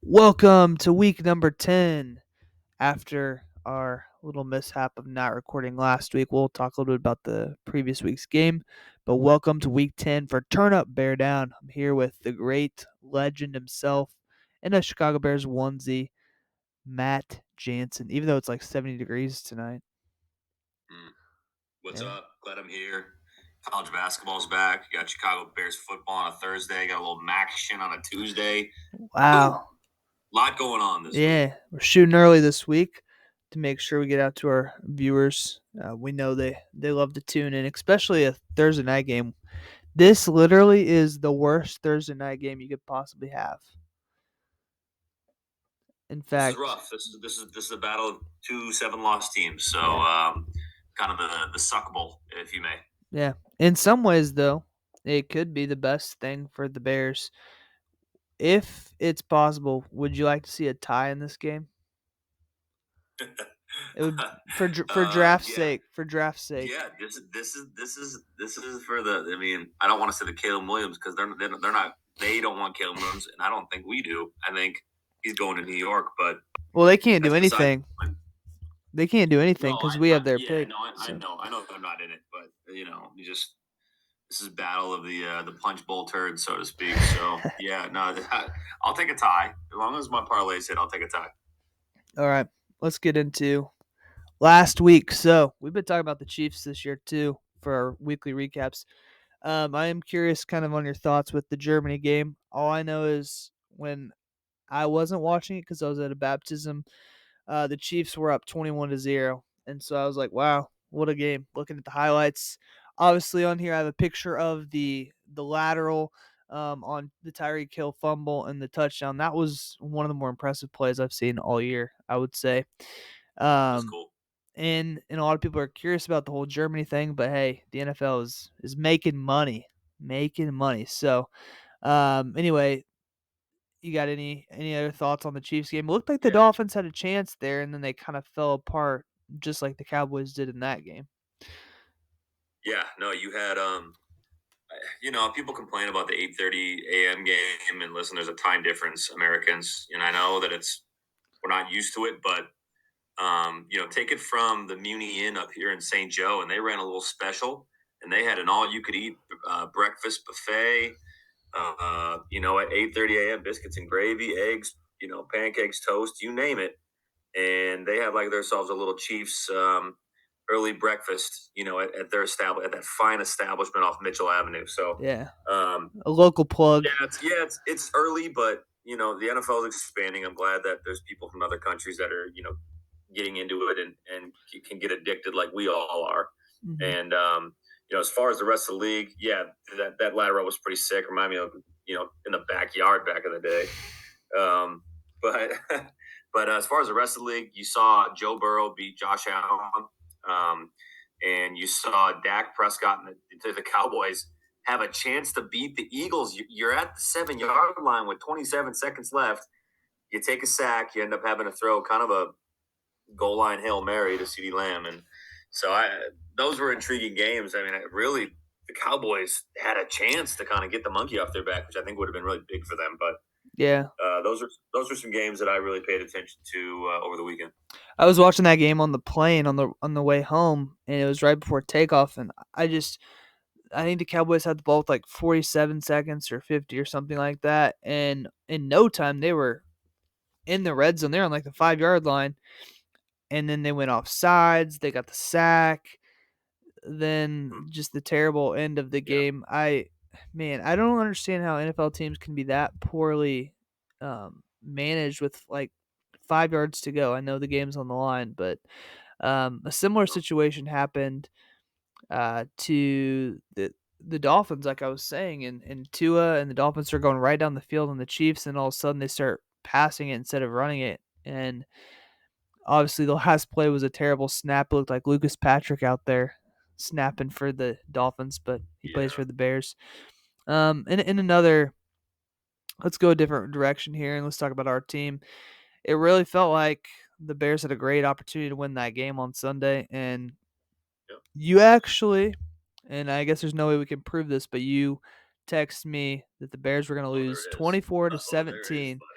Welcome to week number 10. After our little mishap of not recording last week, we'll talk a little bit about the previous week's game. But welcome to week 10 for Turn Up, Bear Down. I'm here with the great legend himself in a Chicago Bears onesie, Matt Jansen, even though it's like 70 degrees tonight. What's Yeah. up? Glad I'm here. College basketball's back. You got Chicago Bears football on a Thursday. Got a little action on a Tuesday. Wow. Lot going on this week. Yeah, we're shooting early this week to make sure we get out to our viewers. We know they love to tune in, especially a Thursday night game. This literally is the worst Thursday night game you could possibly have. In This is fact, rough. This is a battle of two 7-loss teams. So yeah. kind of the suckable, if you may. Yeah. In some ways, though, it could be the best thing for the Bears. If it's possible, would you like to see a tie in this game? It would for draft's Yeah. sake. For draft's sake. Yeah, this is for the. I mean, I don't want to say the Caleb Williams because they're not. They don't want Caleb Williams, and I don't think we do. I think he's going to New York, but Well, they can't do that's beside. anything. They can't do anything No, because we have their yeah, pick. no, So I know they're not in it, but this is battle of the punch bowl turds, so to speak. So yeah, no, I'll take a tie as long as my parlay's hit. I'll take a tie. all right, let's get into last week. So we've been talking about the Chiefs this year too for our weekly recaps. I am curious, kind of on your thoughts with the Germany game. All I know is when I wasn't watching it because I was at a baptism, the Chiefs were up 21-0, and so I was like, "Wow, what a game!" Looking at the highlights, obviously on here I have a picture of the lateral on the Tyreek Hill fumble and the touchdown. That was one of the more impressive plays I've seen all year, I would say. That's Um, cool. and a lot of people are curious about the whole Germany thing, but hey, the NFL is making money, making money. So, anyway, you got any other thoughts on the Chiefs game? It looked like the Yeah, Dolphins had a chance there, and then they kind of fell apart, just like the Cowboys did in that game. yeah. No, you had people complain about the 8:30 a.m. game, and listen, there's a time difference, Americans, and I know that we're not used to it, but take it from the Muni Inn up here in St. Joe, and they ran a little special, and they had an all-you-could-eat breakfast buffet. At 8:30 a.m., biscuits and gravy, eggs, pancakes, toast, you name it, and they had like themselves a little Chiefs early breakfast, at their at that fine establishment off Mitchell Avenue. So, Yeah, um, a local plug. it's early, but the NFL is expanding. I'm glad that there's people from other countries that are getting into it and can get addicted like we all are. Hmm. And as far as the rest of the league, yeah, that lateral was pretty sick. Remind me of in the backyard back in the day. But but as far as the rest of the league, you saw Joe Burrow beat Josh Allen, um, and you saw Dak Prescott and the Cowboys have a chance to beat the Eagles. You're at the 7-yard line with 27 seconds left. You take a sack, you end up having to throw kind of a goal line Hail Mary to CeeDee Lamb, and so those were intriguing games. I mean, really, the Cowboys had a chance to kind of get the monkey off their back, which I think would have been really big for them. But Yeah, those are some games that I really paid attention to over the weekend. I was watching that game on the plane on the way home, and it was right before takeoff, and I think the Cowboys had the ball with like 47 seconds or 50 or something like that, and in no time they were in the red zone. They're on like the 5-yard line, and then they went off sides. They got the sack. Then just the terrible end of the Yeah, game. I don't understand how NFL teams can be that poorly managed with like 5 yards to go. I know the game's on the line, but a similar situation happened to the Dolphins, like I was saying, and Tua and the Dolphins are going right down the field, and the Chiefs, and all of a sudden they start passing it instead of running it, and obviously the last play was a terrible snap. It looked like Lucas Patrick out there snapping for the Dolphins, but he plays yeah, for the Bears. In another, let's go a different direction here and let's talk about our team. It really felt like the Bears had a great opportunity to win that game on Sunday, and yeah. you actually, and I guess there's no way we can prove this, but you text me that the Bears were going to Oh, lose there it is. 24 to Oh, there it is, 17. buddy.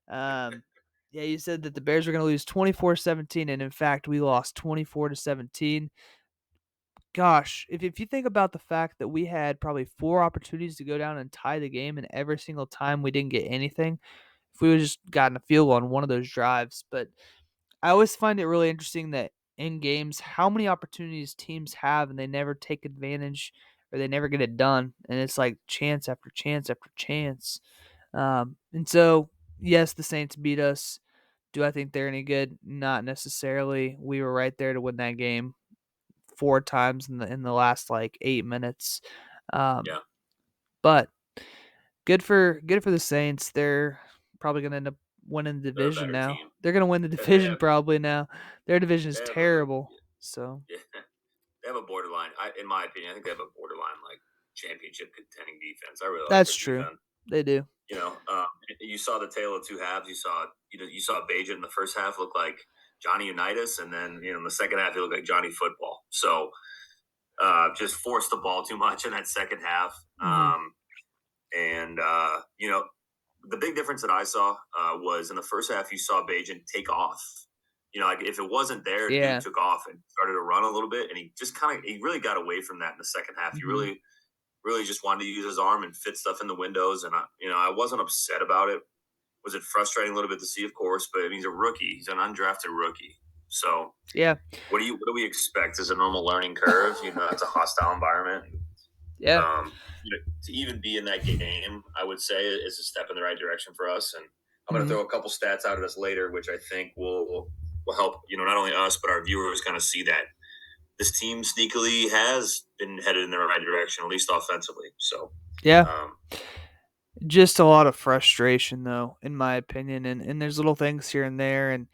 Um, yeah, you said that the Bears were going to lose 24-17, and in fact, we lost 24-17. Gosh, if you think about the fact that we had probably 4 opportunities to go down and tie the game, and every single time we didn't get anything, if we would just gotten a field goal on one of those drives. But I always find it really interesting that in games, how many opportunities teams have and they never take advantage or they never get it done. And it's like chance after chance after chance. And so, yes, the Saints beat us. Do I think they're any good? Not necessarily. We were right there to win that game 4 times in the last like 8 minutes. Um, Yeah, but good for the Saints. They're probably gonna end up winning the they're a division better now. team. They're gonna win the And they division have probably now. Their division is they have a terrible. So yeah, they have a borderline. In my opinion, I think they have a borderline like championship contending defense. I really like that's their true. defense. They do. You saw the tale of two halves. You saw Bajan in the first half look like Johnny Unitas, and then in the second half he looked like Johnny Football. So just forced the ball too much in that second half. Hmm. And the big difference that I saw was in the first half you saw Bajan take off. Like if it wasn't there, dude Yeah. took off and started to run a little bit, and he really got away from that in the second half. He Hmm. really just wanted to use his arm and fit stuff in the windows. And I wasn't upset about it. Was it frustrating a little bit to see, of course, but I mean, he's a rookie. He's an undrafted rookie. So Yeah. what do we expect? Is a normal learning curve? It's a hostile environment. Yeah. To even be in that game, I would say is a step in the right direction for us. And I'm going to Hmm. throw a couple stats out at us later, which I think will help. Not only us but our viewers kind of see that this team sneakily has been headed in the right direction, at least offensively. So, Yeah. um, Just a lot of frustration though, in my opinion. And there's little things here and there and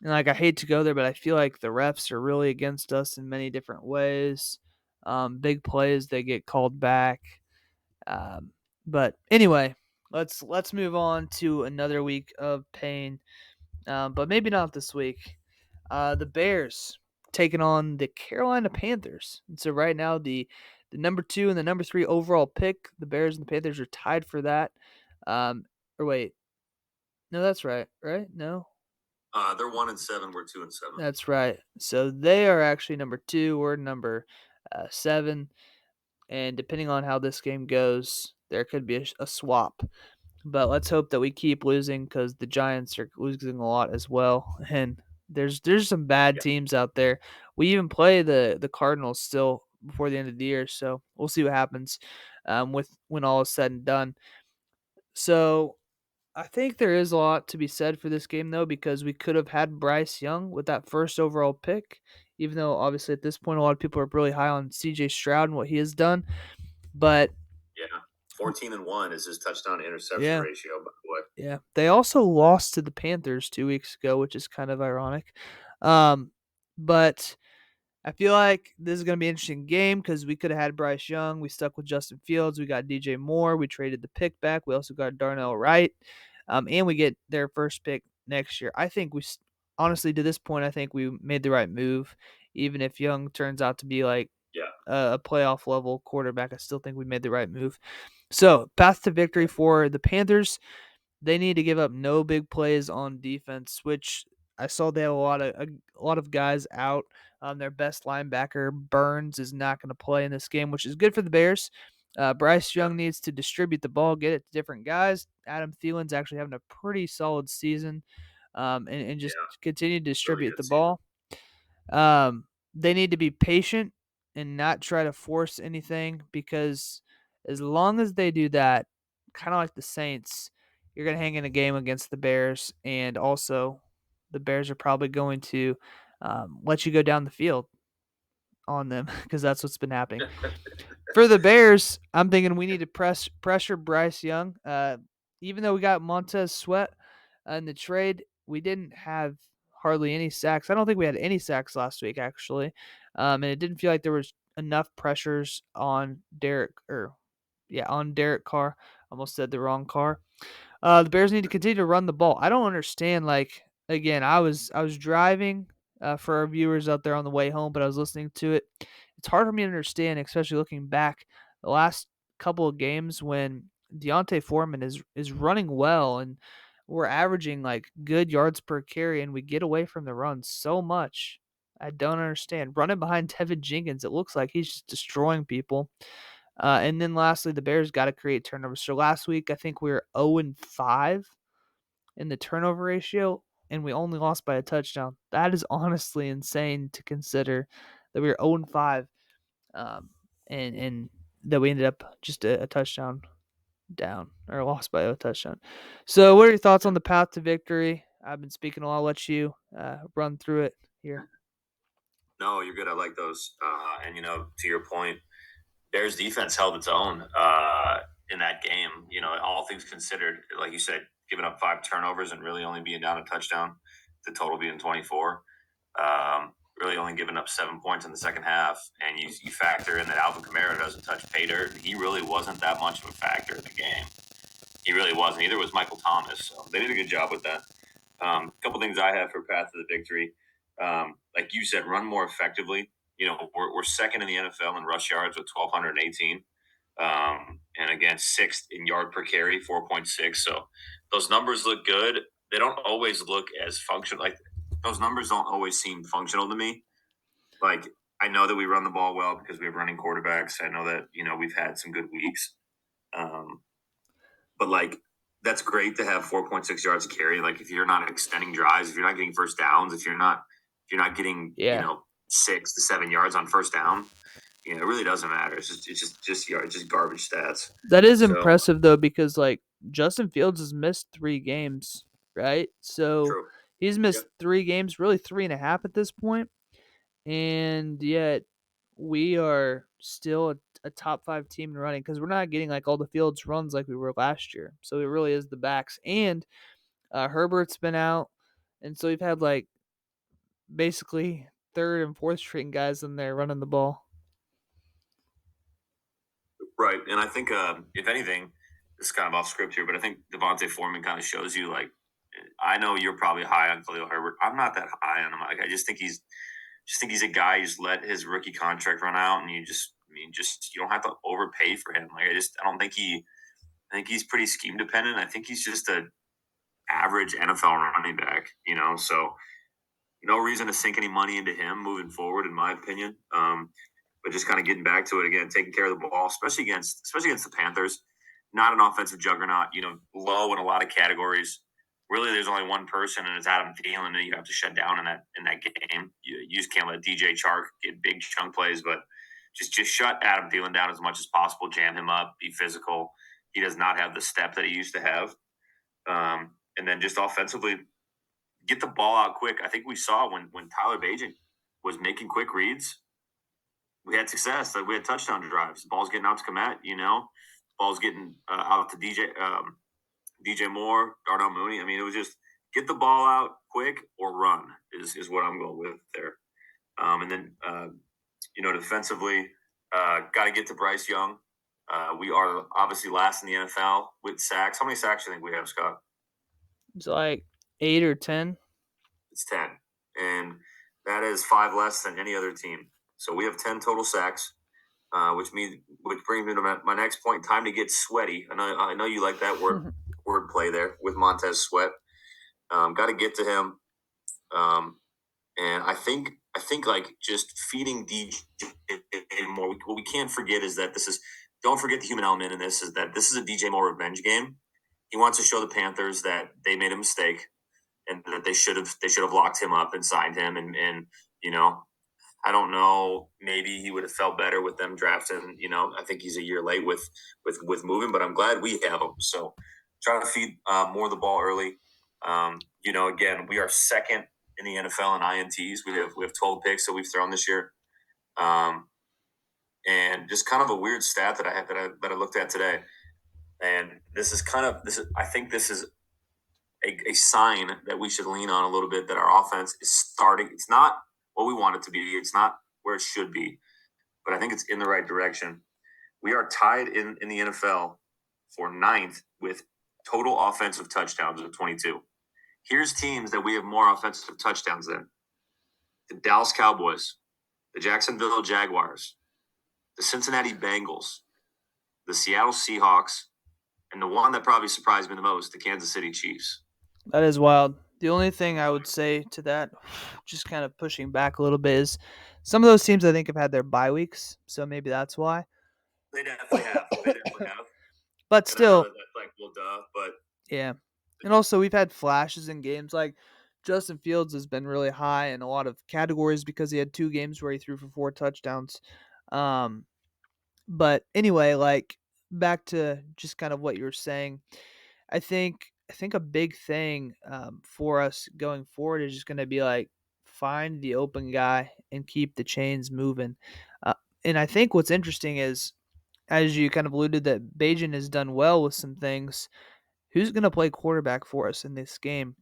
like I hate to go there, but I feel like the refs are really against us in many different ways. Big plays they get called back. Um, but anyway, let's move on to another week of pain. But maybe not this week. The Bears taking on the Carolina Panthers. And so right now the number 2 and the number 3 overall pick, the Bears and the Panthers are tied for that. Or wait, no, that's right. Right? No, they're 1-7. We're 2-7. that's right. So they are actually number 2. We're number 7. And depending on how this game goes, there could be a swap. But let's hope that we keep losing because the Giants are losing a lot as well. And there's some bad Yeah, teams out there. We even play the Cardinals still before the end of the year, so we'll see what happens with when all is said and done. So I think there is a lot to be said for this game though, because we could have had Bryce Young with that first overall pick, even though obviously at this point a lot of people are really high on CJ Stroud and what he has done. But yeah. 14-1 is his touchdown to interception yeah, ratio, by the way. yeah. They also lost to the Panthers 2 weeks ago, which is kind of ironic. Um, but I feel like this is going to be an interesting game because we could have had Bryce Young. We stuck with Justin Fields. We got DJ Moore. We traded the pick back. We also got Darnell Wright. And we get their first pick next year. I think honestly, to this point, I think we made the right move. Even if Young turns out to be like Yeah, a playoff level quarterback, I still think we made the right move. So, path to victory for the Panthers. They need to give up no big plays on defense, which I saw they have a lot of guys out. Their best linebacker Burns is not going to play in this game, which is good for the Bears. Bryce yeah, Young needs to distribute the ball, get it to different guys. Adam Thielen's actually having a pretty solid season, and just yeah. continue to Really distribute good the season. ball. They need to be patient and not try to force anything because as long as they do that, kind of like the Saints, you're going to hang in a game against the Bears, and also the Bears are probably going to let you go down the field on them because that's what's been happening. For the Bears, I'm thinking we need to pressure Bryce Young. Even though we got Montez Sweat in the trade, we didn't have hardly any sacks. I don't think we had any sacks last week actually, and it didn't feel like there was enough pressures on Derek Carr. Almost said the wrong car. The Bears need to continue to run the ball. I don't understand. Like again, I was driving for our viewers out there on the way home, but I was listening to it. It's hard for me to understand, especially looking back the last couple of games when Deontay Foreman is running well and we're averaging like good yards per carry, and we get away from the run so much. I don't understand. Running behind Tevin Jenkins, it looks like he's just destroying people. And then lastly, the Bears got to create turnovers. So last week, I think we were 0-5 in the turnover ratio, and we only lost by a touchdown. That is honestly insane to consider that we were 0-5, and that we ended up just a touchdown down or lost by a touchdown. So, what are your thoughts on the path to victory? I've been speaking a lot. I'll let you run through it here. No, you're good. I like those. And to your point, Bears defense held its own in that game. All things considered, like you said, giving up 5 turnovers and really only being down a touchdown, the total being 24. Really only giving up 7 points in the second half, and you factor in that Alvin Kamara doesn't touch pay dirt. He really wasn't that much of a factor in the game. He really wasn't. Either was Michael Thomas. So they did a good job with that. A couple things I have for path to the victory. Like you said, run more effectively. We're second in the NFL in rush yards with 1,218. And again, sixth in yard per carry, 4.6. So those numbers look good. They don't always look as functional. Like those numbers don't always seem functional to me. Like I know that we run the ball well because we have running quarterbacks. I know that we've had some good weeks. Um, but like that's great to have 4.6 yards to carry. Like if you're not extending drives, if you're not getting first downs, if you're not getting Yeah, 6 to 7 yards on first down, it really doesn't matter. It's just yards, just garbage stats. that is So impressive though, because like Justin Fields has missed 3 games, right? So true. he's Yep. missed 3 games, really 3.5 at this point, and yet we are still a top 5 team in running because we're not getting like all the Fields runs like we were last year. So it really is the backs, and Herbert's been out, and so we've had like basically third and fourth string guys in there running the ball. Right. And I think, if anything, this is kind of off script here, but I think Devontae Foreman kind of shows you, like, I know you're probably high on Khalil Herbert. I'm not that high on him. Like, I just think he's a guy who's let his rookie contract run out, and you don't have to overpay for him. Like, I don't think I think he's pretty scheme dependent. I think he's just a average NFL running back, so no reason to sink any money into him moving forward, in my opinion. But just kind of getting back to it again, taking care of the ball, especially against the Panthers. Not an offensive juggernaut, low in a lot of categories. Really, there's only one person, and it's Adam Thielen that you have to shut down in that game. You just can't let DJ Chark get big chunk plays, but just shut Adam Thielen down as much as possible, jam him up, be physical. He does not have the step that he used to have. And then just offensively, get the ball out quick. I think we saw when Tyler Bagent was making quick reads, we had success. Like we had touchdown drives. The ball's getting out to Komet, ball's getting out to DJ Moore, Darnell Mooney. I mean, it was just get the ball out quick or run is what I'm going with there. And then defensively, got to get to Bryce Young. We are obviously last in the NFL with sacks. How many sacks do you think we have, Scott? It's like 8 or 10. It's 10, and that is 5 less than any other team. So we have 10 total sacks, which brings me to my next point. Time to get sweaty. I know you like that word play there with Montez Sweat. Got to get to him, and I think like just feeding DJ more. What we can't forget is that don't forget the human element in this is that this is a DJ Moore revenge game. He wants to show the Panthers that they made a mistake and that they should have locked him up and signed him and I don't know, maybe he would have felt better with them drafting. I think he's a year late with moving, but I'm glad we have him. So try to feed more of the ball early. Again, we are second in the NFL in INTs. We have 12 picks that we've thrown this year. And just kind of a weird stat that I looked at today. And I think this is a sign that we should lean on a little bit, that our offense is starting. It's not what we want it to be. It's not where it should be, but I think it's in the right direction. We are tied in the NFL for ninth with total offensive touchdowns of 22. Here's teams that we have more offensive touchdowns than: the Dallas Cowboys, the Jacksonville Jaguars, the Cincinnati Bengals, the Seattle Seahawks, and the one that probably surprised me the most, the Kansas City Chiefs. That is wild. The only thing I would say to that, just kind of pushing back a little bit, is some of those teams I think have had their bye weeks, so maybe that's why. They definitely have. They definitely have. But And I know still, that that's like, well, duh, but yeah. And also, we've had flashes in games like Justin Fields has been really high in a lot of categories because he had 2 games where he threw for 4 touchdowns. Um, but anyway, like back to just kind of what you were saying, I think a big thing for us going forward is just going to be like find the open guy and keep the chains moving. Uh, and I think what's interesting is, as you kind of alluded, that Bajan has done well with some things. Who's going to play quarterback for us in this game?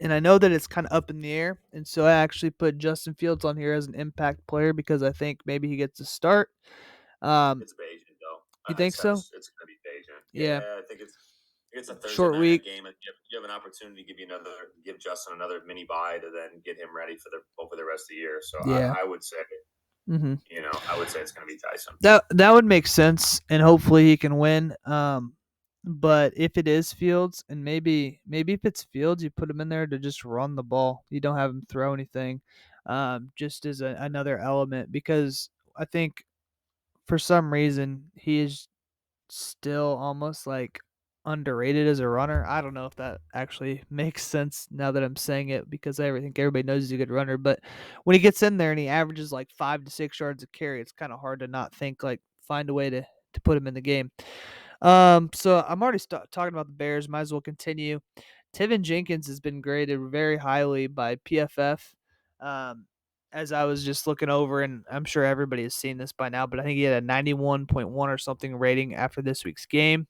And I know that it's kind of up in the air, and so I actually put Justin Fields on here as an impact player because I think maybe he gets a start. Um, it's Bayesian though. you think so? It's going to be Bayesian. Yeah, Yeah, I think it's a Thursday short night week. game, and you have an opportunity to give Justin another mini bye to then get him ready for the hopefully the rest of the year. So Yeah. I would say, hmm I would say it's going to be Tyson. That would make sense, and hopefully he can win. But if it is Fields, and maybe if it's Fields, you put him in there to just run the ball. You don't have him throw anything, just as another element because I think for some reason he is still almost like underrated as a runner. I don't know if that actually makes sense now that I'm saying it because I think everybody knows he's a good runner. But when he gets in there and he averages like 5 to 6 yards a carry, it's kind of hard to not think like find a way to put him in the game. So I'm already talking about the Bears. Might as well continue. Tevin Jenkins has been graded very highly by PFF. Um, as I was just looking over, and I'm sure everybody has seen this by now, but I think he had a 91.1 or something rating after this week's game.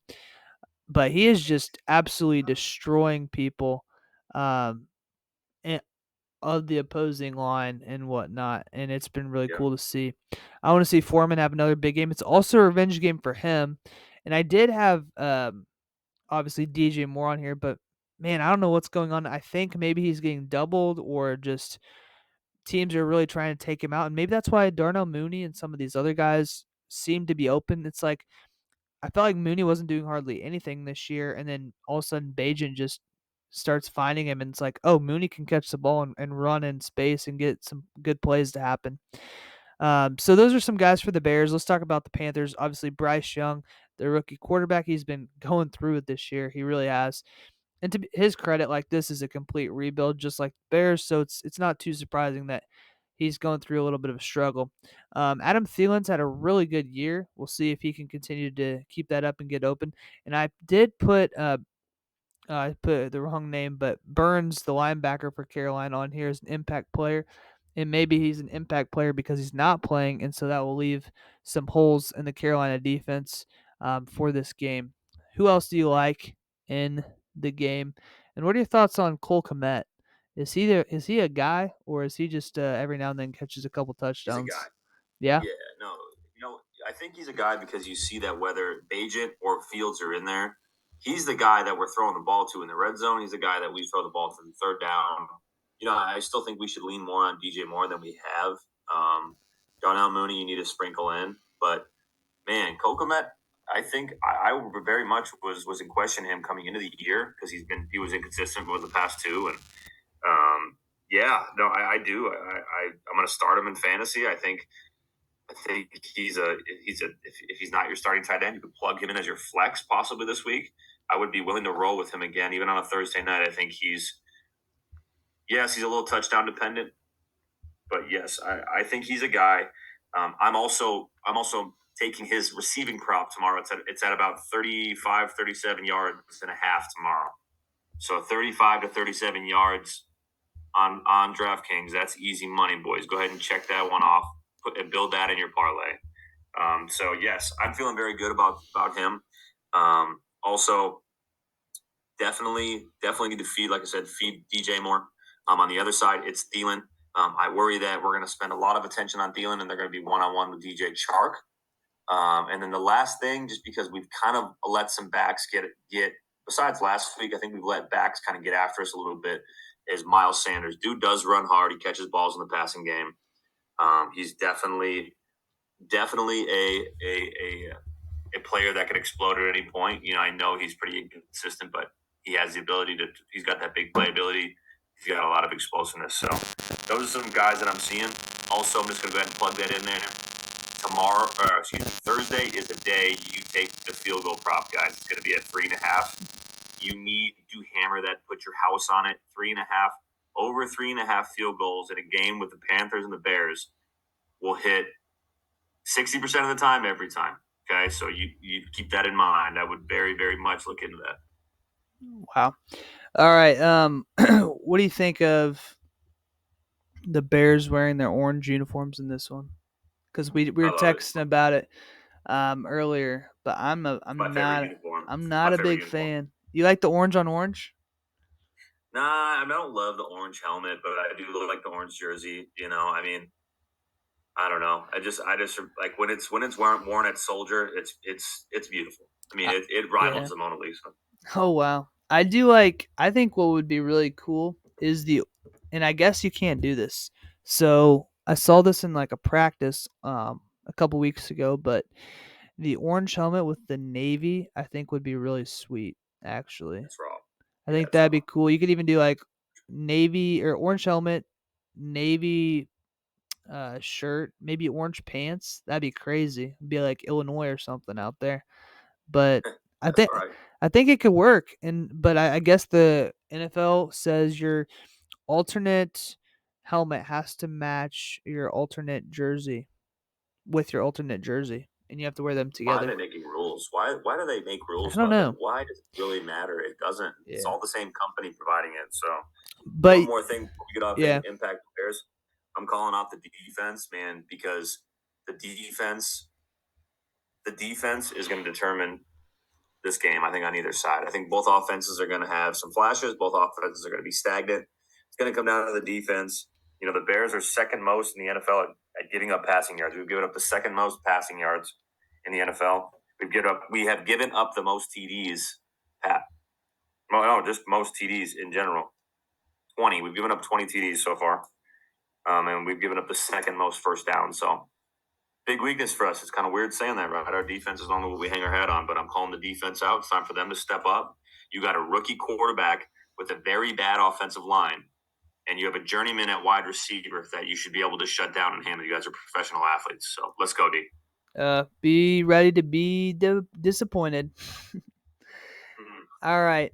But he is just absolutely destroying people um, and, of the opposing line and whatnot, and it's been really Yeah, cool to see. I want to see Foreman have another big game. It's also a revenge game for him, and I did have obviously DJ Moore on here, but man, I don't know what's going on. I think maybe he's getting doubled or just teams are really trying to take him out. And maybe that's why Darnell Mooney and some of these other guys seem to be open. It's like I felt like Mooney wasn't doing hardly anything this year, and then all of a sudden Bajan just starts finding him, and it's like, oh, Mooney can catch the ball and run in space and get some good plays to happen. So those are some guys for the Bears. Let's talk about the Panthers. Obviously, Bryce Young, the rookie quarterback, he's been going through it this year. He really has. And to his credit, like this is a complete rebuild, just like the Bears. So it's not too surprising that he's going through a little bit of a struggle. Adam Thielen's had a really good year. We'll see if he can continue to keep that up and get open. And I did put I put the wrong name, but Burns, the linebacker for Carolina, on here as an impact player. And maybe he's an impact player because he's not playing, and so that will leave some holes in the Carolina defense for this game. Who else do you like in the game? And what are your thoughts on Cole Kmet? Is he a guy, or is he just every now and then catches a couple he's a guy. touchdowns? Yeah, Yeah, no, I think he's a guy because you see that whether Bajent or Fields are in there, he's the guy that we're throwing the ball to in the red zone. He's the guy that we throw the ball to the third down. I still think we should lean more on DJ Moore than we have. Darnell Mooney, you need to sprinkle in, but man, Kokomet, I think I very much was in question him coming into the year because he was inconsistent with the past two, and yeah, no, I do. I'm going to start him in fantasy. I think if he's not your starting tight end, you could plug him in as your flex possibly this week. I would be willing to roll with him again, even on a Thursday night. I think he's a little touchdown dependent, but yes, I think he's a guy. I'm also taking his receiving prop tomorrow. It's at about 35, 37 yards and a half tomorrow. So 35 to 37 yards on DraftKings. That's easy money, boys. Go ahead and check that one off. Build that in your parlay. So yes, I'm feeling very good about him. Also, definitely need to feed, like I said, feed DJ more. On the other side, it's Thielen. I worry that we're going to spend a lot of attention on Thielen, and they're going to be one on one with DJ Chark. And then the last thing, just because we've kind of let some backs get. Besides last week, I think we've let backs kind of get after us a little bit. Is Miles Sanders? Dude does run hard. He catches balls in the passing game. He's definitely a player that could explode at any point. I know he's pretty inconsistent, but He has the ability to. He's got that big playability. He's got a lot of explosiveness. So those are some guys that I'm seeing. Also, I'm just going to go ahead and plug that in there. Tomorrow, or excuse me, Thursday is the day you take the field goal prop, guys. It's going to be at 3.5. You need to hammer that. Put your house on it. 3.5. Over 3.5 field goals in a game with the Panthers and the Bears will hit 60% of the time every time. Okay, so you keep that in mind. I would very, very much look into that. Wow. All right. What do you think of the Bears wearing their orange uniforms in this one? Because we I were love it. texting about it earlier, but It's my favorite uniform. I'm My not a favorite big uniform. fan. You like the orange on orange? Nah, I don't love the orange helmet, but I do like the orange jersey. I mean, I don't know. I just like when it's worn at Soldier. It's beautiful. I mean, Uh, it yeah. rivals the Mona Lisa. Oh wow. I do like. I think what would be really cool is and I guess you can't do this. So I saw this in like a practice a couple weeks ago, but the orange helmet with the navy I think would be really sweet. Actually, It's raw. I Yeah, think it's that'd be raw. cool. You could even do like navy or orange helmet, navy shirt, maybe orange pants. That'd be crazy. It'd be like Illinois or something out there. But I That's think all right. I think it could work. But I guess the NFL says your alternate helmet has to match your alternate jersey with your alternate jersey, and you have to wear them Why are together. they making rules? Why do they make I rules don't about that? know. Why does it really matter? It doesn't. It's Yeah. all the same company providing it. So one But more thing before we get off yeah. impact players, I'm calling off the defense, man, because the defense the defense is going to determine this game, I think, on either side. I think both offenses are going to have some flashes. Both offenses are going to be stagnant. It's going to come down to the defense. The Bears are second most in the NFL at giving up passing yards. We've given up the second most passing yards in the NFL. We have given up the most TDs. Pat, no, just most TDs in general. 20. We've given up 20 TDs so far, and we've given up the second most first down. So big weakness for us. It's kind of weird saying that, right? Our defense is normally what we hang our head on, but I'm calling the defense out. It's time for them to step up. You got a rookie quarterback with a very bad offensive line, and you have a journeyman at wide receiver that you should be able to shut down and handle. You guys are professional athletes, so let's go, D. Be ready to be disappointed. Mhm. All right.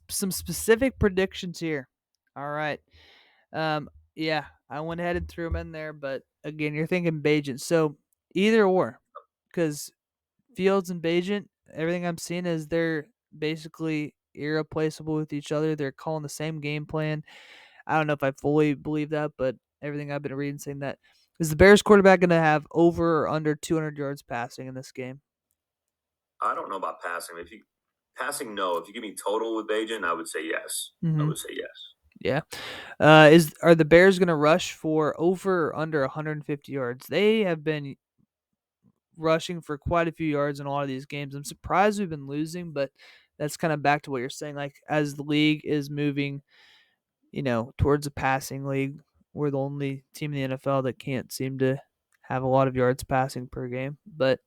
Some specific predictions here. All right. Yeah, I went ahead and threw them in there, but again, you're thinking Bajent. So either or, because Fields and Bajent, everything I'm seeing is they're basically irreplaceable with each other. They're calling the same game plan. I don't know if I fully believe that, but everything I've been reading saying that. Is the Bears quarterback going to have over or under 200 yards passing in this game? I don't know about passing. If you passing, no. If you give me total with Bajan, I would say yes. I Mm-hmm. would say yes. Yeah. Are the Bears going to rush for over or under 150 yards? They have been rushing for quite a few yards in a lot of these games. I'm surprised we've been losing, but that's kind of back to what you're saying. Like as the league is moving, towards a passing league, we're the only team in the NFL that can't seem to have a lot of yards passing per game. But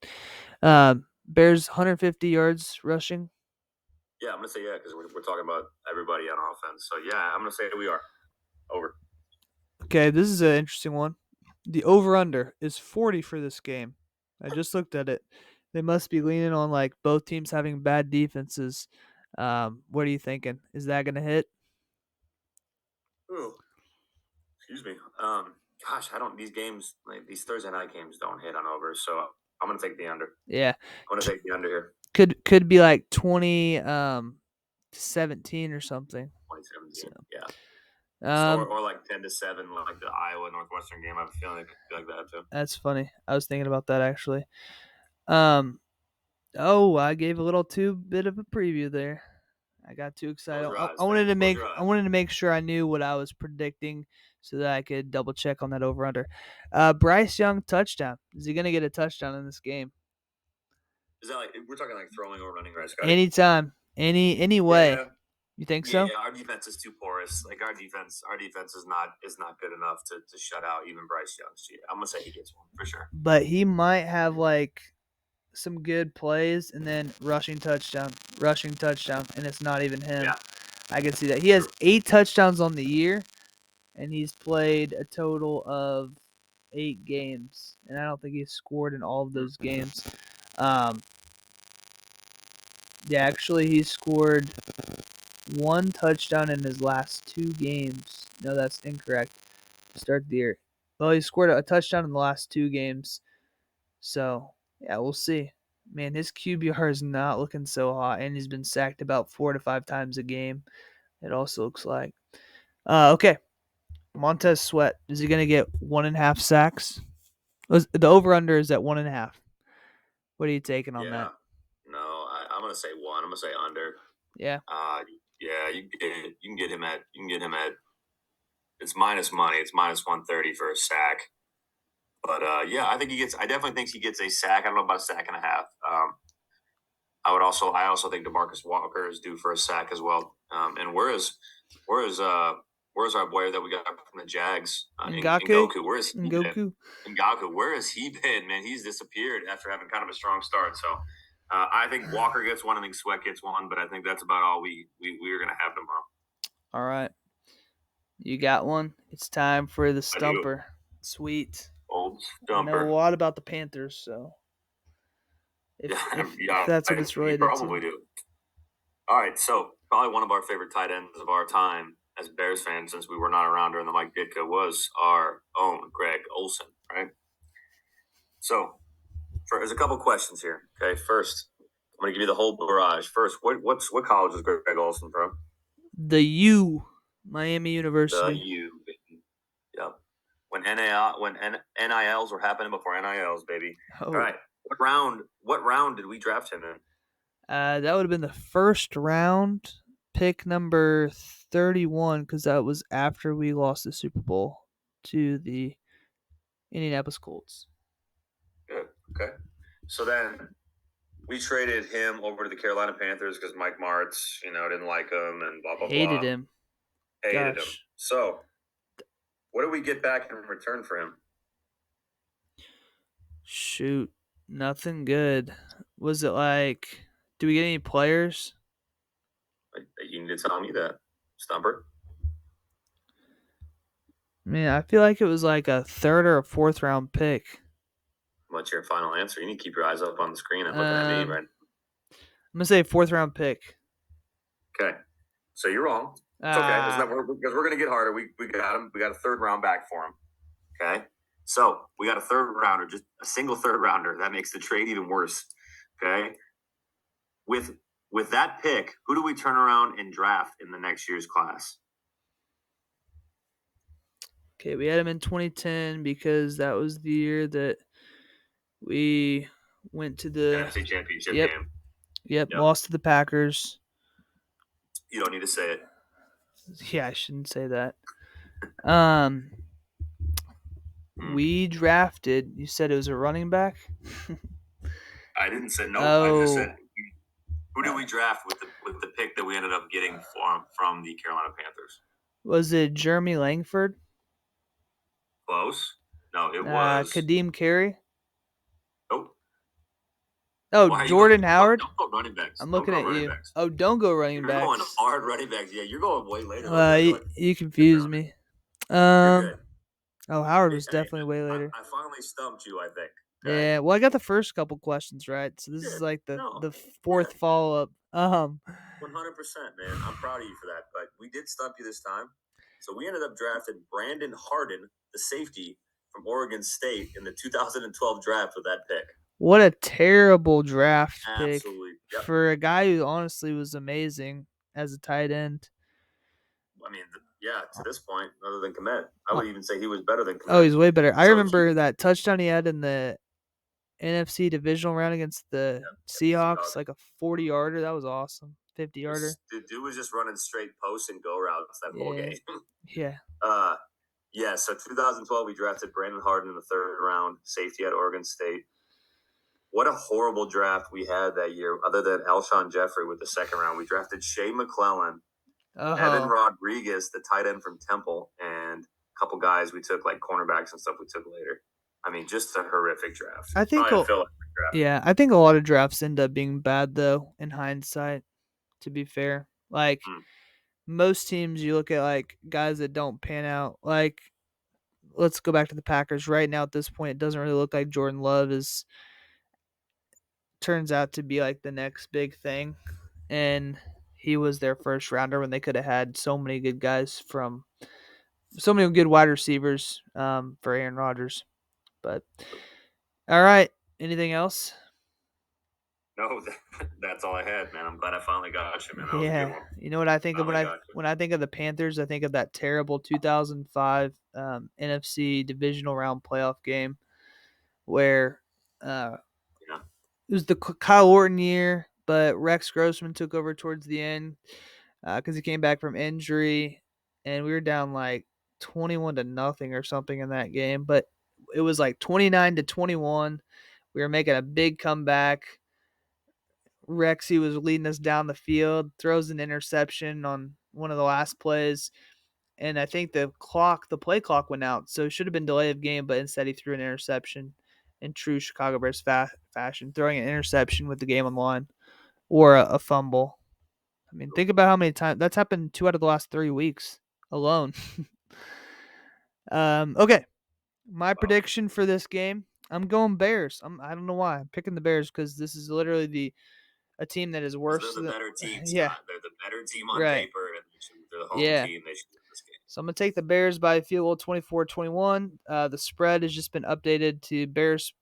Bears 150 yards rushing. Yeah, I'm gonna say yeah because we're talking about everybody on offense. So yeah, I'm gonna say we are over. Okay, this is an interesting one. The over under is 40 for this game. I just looked at it. They must be leaning on like both teams having bad defenses. What are you thinking? Is that going to hit? Ooh, excuse me. Gosh, I don't. These games, like these Thursday night games, don't hit on over. So I'm gonna take the under. Yeah. I'm gonna take the under here. Could be like 20 to 17 or something. So, 2017. Yeah. Or, um or like 10-7, like the Iowa Northwestern game. I have a feeling it could be like that too. that's funny. I was thinking about that actually. Um oh, I gave a little too bit of a preview there. I got too Close excited. your I eyes, man. Close your I eyes. wanted to make sure I knew what I was predicting so that I could double check on that over under. Bryce Young touchdown. Is he gonna get a touchdown in this game? Is that like we're talking like throwing or running, right, Scotty? Anytime, any way. Yeah. You think so? Yeah, our defense is too porous. Like our defense is not good enough to shut out even Bryce Young. So yeah, I'm gonna say he gets one for sure. But he might have like some good plays and then rushing touchdown, and it's not even him. Yeah, I can see that. He has 8 touchdowns on the year, and he's played a total of 8 games, and I don't think he's scored in all of those games. Um, yeah, actually, he scored 1 touchdown in his last 2 games. No, that's incorrect. Start the year. Well, he scored a touchdown in the last 2 games. So, yeah, we'll see. Man, his QBR is not looking so hot, and he's been sacked about 4 to 5 times a game. It also looks like. Okay, Montez Sweat. Is he going to get 1.5 sacks? The over/under is at 1.5. What are you taking on yeah. that? No, I'm gonna say one. I'm gonna say under. Yeah. Yeah, you can get him at it's minus money. It's minus 130 for a sack. But yeah, I definitely think he gets a sack. I don't know about a sack and a half. I also think DeMarcus Walker is due for a sack as well. And where's our boy that we got from the Jags? Ngaku? Ngoku. Where has he been? Ngoku. Ngaku. Where has he been? Man, he's disappeared after having kind of a strong start. So I think Walker gets one. I think Sweat gets one. But I think that's about all we are gonna have tomorrow. All right. You got one? It's time for the I do. stumper. Sweet. Old I know a Stumper. lot about the Panthers, so if Yeah, that's what it's you related to. probably do. All right, so probably one of our favorite tight ends of our time as Bears fans, since we were not around during the Mike Ditka, was our own Greg Olson, right? So, there's a couple questions here. Okay, first, I'm going to give you the whole barrage. First, what college is Greg Olson from? The U, Miami The University. U. Yep. When NILs were happening before NILs, baby. All Oh, right. What round did we draft him in? that would have been the first round, pick number 31, because that was after we lost the Super Bowl to the Indianapolis Colts. Good. Okay. So then we traded him over to the Carolina Panthers because Mike Martz, didn't like him and blah blah Hated blah. him. Hated him. Gosh. So what do we get back in return for him? Shoot. Nothing good. Was it like, do we get any players? You need to tell me that, Stumper. Man, I feel like it was like a 3rd or a 4th round pick. What's your final answer? You need to keep your eyes up on the screen and looking at me, I'm right? gonna say 4th round pick. Okay. So you're wrong. It's okay. It's not because we're gonna get harder. We got him. We got a third round back for him. Okay. So we got a third rounder, just a single third rounder. That makes the trade even worse. Okay. With that pick, who do we turn around and draft in the next year's class? Okay, we had him in 2010 because that was the year that we went to the NFC Championship yep, game. yep, Yep. lost to the Packers. You don't need to say it. Yeah, I shouldn't say that. Um, we drafted. You said it was a running back. I didn't say no. I just Oh, said who did we draft with the pick that we ended up getting from the Carolina Panthers? was it Jeremy Langford? Close. No, it was. Kadeem Carey? Nope. Oh, Why are you going? Jordan Howard. Don't go running backs. I'm Don't looking go at running you. backs. Oh, don't go running You're going backs. hard running backs. Yeah, you're going way later. Though. You Fifth confuse round. me. You're good. Oh, Howard Hey, was definitely way I later. finally stumped you. I think. Okay. Yeah, well, I got the first couple questions right, so this You is did. like No. the 4th follow up. 100%, man. I'm proud of you for that. But we did stump you this time. So we ended up drafting Brandon Harden, the safety from Oregon State, in the 2012 draft with that pick. What a terrible draft pick Absolutely. Yep. for a guy who honestly was amazing as a tight end. I mean, yeah, to this point, other than Komet, I would even say he was better than Komet. Oh, he's way better. I So remember that touchdown he had in the NFC divisional round against the Seahawks, like a 40-yarder. That was awesome. 50-yarder. The dude was just running straight posts and go routes that whole game. Yeah. Yeah, so 2012, we drafted Brandon Harden in the third round, safety at Oregon State. What a horrible draft we had that year, other than Alshon Jeffrey with the second round. We drafted Shea McClellan, Evan Rodriguez, the tight end from Temple, and a couple guys we took, like cornerbacks and stuff we took later. I mean, just a horrific draft. I think Probably a fill draft. Yeah, I think a lot of drafts end up being bad though in hindsight, to be fair. Like Hmm. most teams you look at like guys that don't pan out. Like let's go back to the Packers right now at this point it doesn't really look like Jordan Love is turns out to be like the next big thing and he was their first rounder when they could have had so many good guys from so many good wide receivers for Aaron Rodgers. But all right, anything else? No, that's all I had, man. I'm glad I finally got you, man. That was a good Yeah, one. you know what I think of Finally got you. when I think of the Panthers, I think of that terrible 2005 NFC divisional round playoff game where uh, Yeah, it was the Kyle Orton year, but Rex Grossman took over towards the end because he came back from injury, and we were down like 21 to nothing or something in that game. But it was like 29-21. We were making a big comeback. Rexy was leading us down the field, throws an interception on one of the last plays, and I think the play clock went out, so it should have been delay of game, but instead he threw an interception in true Chicago Bears fashion, throwing an interception with the game on the line or a fumble. I mean, think about how many times that's happened 2 out of the last 3 weeks alone. Okay, my wow. prediction for this game, I'm going Bears. I don't know why I'm picking the Bears because this is literally the a team that is Because worse they're the than better team, yeah, Scott. They're the better team on right. paper, and they're the home Yeah. team. They should win this game. So I'm going to take the Bears by a field goal 24-21. The spread has just been updated to Bears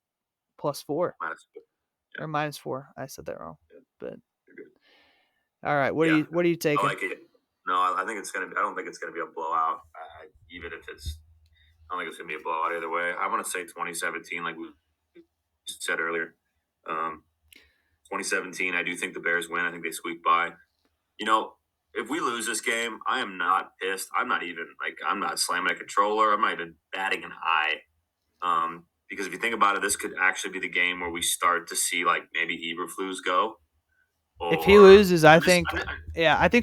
+4 -4. Yeah, or -4. I said that wrong. yeah, But you're good. all right, Yeah, what are you I taking? like it. No, I think it's gonna. I don't think it's gonna be a blowout. Even if it's, I don't think it's gonna be a blowout either way. I want to say 2017, like we said earlier. Um, 2017, I do think the Bears win. I think they squeak by. You know, if we lose this game, I am not pissed. I'm not even like I'm not slamming a controller. I'm not even batting an eye. Because if you think about it, this could actually be the game where we start to see like maybe Eberflus go, If he or loses, I think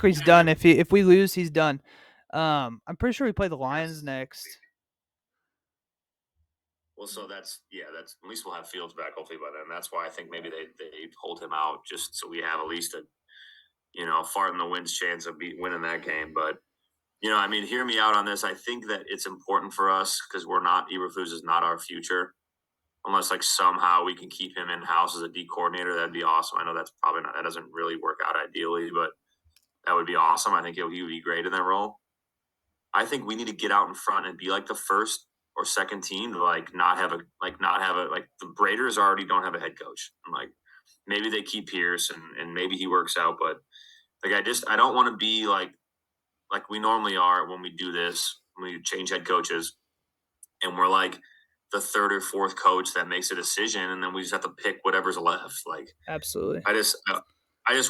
he's done. If we lose, he's done. I'm pretty sure we play the Lions yes. next. Well, so that's at least we'll have Fields back hopefully by then. That's why I think maybe they hold him out just so we have at least a fart in the wind's chance of winning that game. But I mean, hear me out on this. I think that it's important for us because we're not Eberflus is not our future. Unless like somehow we can keep him in house as a D coordinator, that'd be awesome. I know that's probably not that doesn't really work out ideally, but that would be awesome. I think he would be great in that role. I think we need to get out in front and be like the first or second team to not have a like the Raiders already don't have a head coach. And like maybe they keep Pierce and maybe he works out, but like I don't want to be like we normally are when we do this, when we change head coaches and we're like the third or fourth coach that makes a decision and then we just have to pick whatever's left. Like Absolutely. I just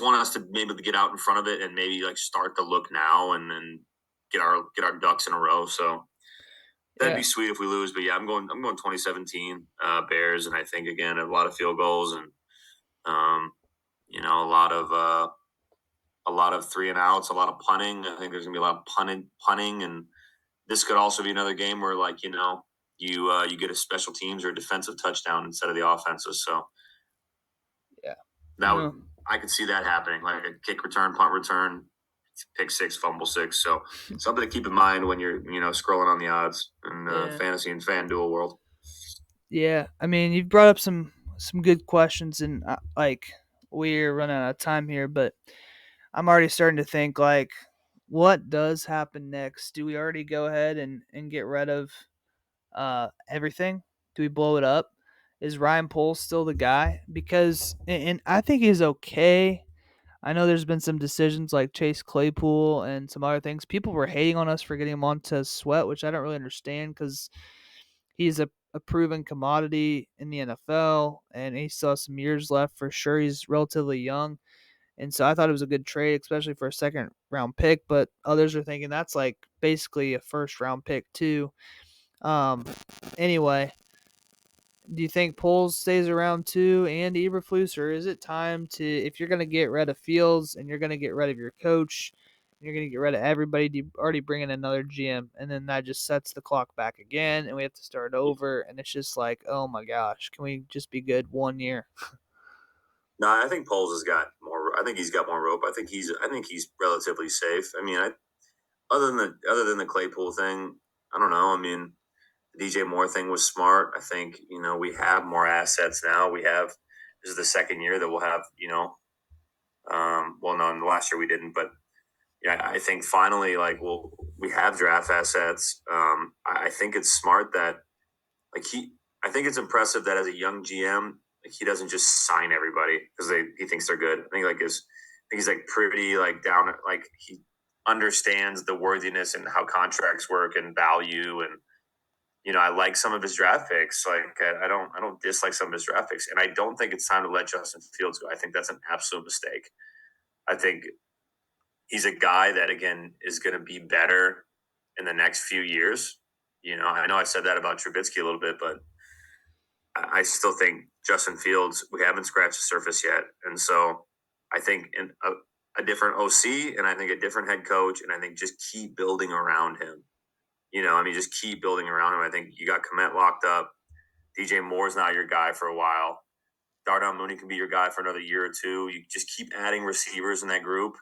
want us to maybe get out in front of it and maybe like start to look now and then get our ducks in a row. So that'd be Yeah. sweet if we lose, but yeah, I'm going 2017 Bears, and I think again a lot of field goals and um, a lot of three and outs, a lot of punting. I think there's gonna be a lot of punting, and this could also be another game where like you get a special teams or a defensive touchdown instead of the offenses. So Yeah. that would No. I could see that happening, like a kick return, punt return, pick six, fumble six. So something to keep in mind when you're scrolling on the odds in Yeah. fantasy and FanDuel world. Yeah. I mean, you've brought up some good questions, and like we're running out of time here, but I'm already starting to think like, what does happen next? Do we already go ahead and get rid of everything? Do we blow it up? Is Ryan Poles still the guy? Because and I think he's okay. I know there's been some decisions like Chase Claypool and some other things. People were hating on us for getting Montez Sweat, which I don't really understand because he's a proven commodity in the NFL and he still has some years left for sure. He's relatively young. And so I thought it was a good trade, especially for a second round pick. But others are thinking that's like basically a first round pick, too. Um, anyway, do you think Poles stays around too and Eberflus, or is it time to, if you're going to get rid of Fields and you're going to get rid of your coach, you're going to get rid of everybody. Do you already bring in another GM? And then that just sets the clock back again, and we have to start over. And it's just like, oh my gosh, can we just be good 1 year? No, I think Poles has got more. I think he's got more rope. I think he's relatively safe. I mean, other than the Claypool thing, I don't know. I mean, the DJ Moore thing was smart. I think we have more assets now. This is the second year that we'll have well, no, in the last year we didn't, but yeah, I think finally like we have draft assets. I think it's smart that like I think it's impressive that as a young GM, like he doesn't just sign everybody because he thinks they're good. I think he's like pretty like down, like he understands the worthiness and how contracts work and value. And I like some of his draft picks. Like I don't dislike some of his draft picks, and I don't think it's time to let Justin Fields go. I think that's an absolute mistake. I think he's a guy that again is going to be better in the next few years. I know I said that about Trubisky a little bit, but I still think Justin Fields, we haven't scratched the surface yet. And so I think in a different OC and I think a different head coach, and I think just keep building around him. Just keep building around him. I think you got Komet locked up. DJ Moore's not your guy for a while. Darnell Mooney can be your guy for another year or two. You just keep adding receivers in that group,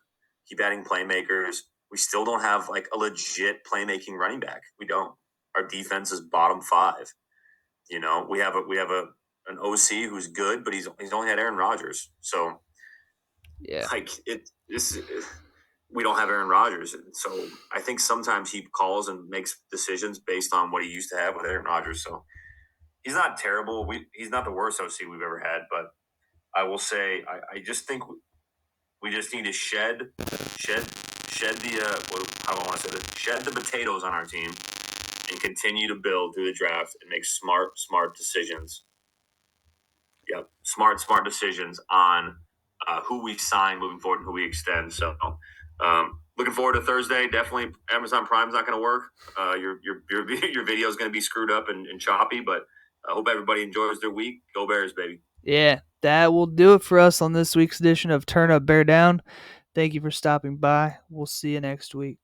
keep adding playmakers. We still don't have like a legit playmaking running back. We don't. Our defense is bottom five. We have an OC who's good, but he's only had Aaron Rodgers. So Yeah. like we don't have Aaron Rodgers. So I think sometimes he calls and makes decisions based on what he used to have with Aaron Rodgers. So he's not terrible. He's not the worst OC we've ever had, but I will say I just think we just need to shed the how do I want to say this? Shed the potatoes on our team and continue to build through the draft and make smart decisions. Yep, smart decisions on who we sign moving forward and who we extend. So, looking forward to Thursday. Definitely, Amazon Prime's not going to work. Your video is going to be screwed up and choppy, but I hope everybody enjoys their week. Go Bears, baby! Yeah, that will do it for us on this week's edition of Turn Up Bear Down. Thank you for stopping by. We'll see you next week.